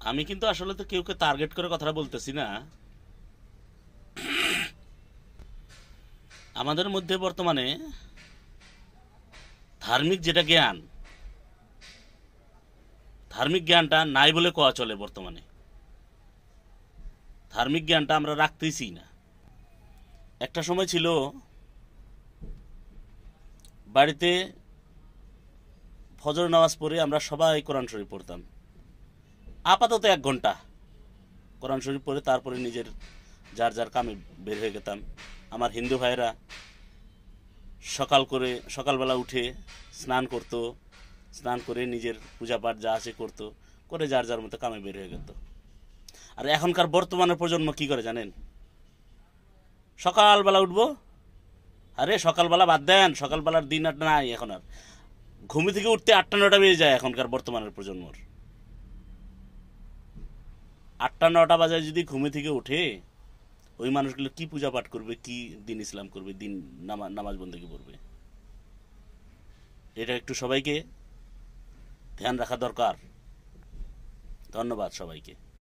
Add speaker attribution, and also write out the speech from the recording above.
Speaker 1: আমি কিন্তু আসলে তো কেউকে টার্গেট করে কথাটা বলতেছি না। আমাদের মধ্যে বর্তমানে ধার্মিক যেটা জ্ঞান, ধার্মিক জ্ঞানটা নাই বলে কোয়া চলে বর্তমানে। ধার্মিক জ্ঞানটা আমরা রাখতেইছি না। একটা সময় ছিল বাড়িতে ফজর নামাজ পড়ে আমরা সবাই কোরআন শরীফ পড়তাম। আপাতত 1 ঘন্টা কোরআন শরীফ পড়ে তারপরে নিজের যার যার কামে বের হয়ে যেতাম। আমার হিন্দু ভাইয়েরা সকালবেলা উঠে স্নান করত, স্নান করে নিজের পূজা পাঠ যা আছে করতো, করে যার যার মতো কামে বের হয়ে যেত। আর এখনকার বর্তমানের প্রজন্ম কি করে জানেন? সকালবেলা উঠবো, আরে সকালবেলা বাদ দেন, সকালবেলার দিন আর নাই এখন। আর ঘুমি থেকে উঠতে 8টা 9টা বেজে যায় এখনকার বর্তমানের প্রজন্মর। 8টা 9টা বাজায় যদি ঘুমি থেকে উঠে, ওই মানুষগুলো কি পূজা পাঠ করবে, কি দিন ইসলাম করবে, দিন নামাজ বন্দেগী পড়বে? এটা একটু সবাইকে ধ্যান রাখা দরকার। ধন্যবাদ সবাইকে।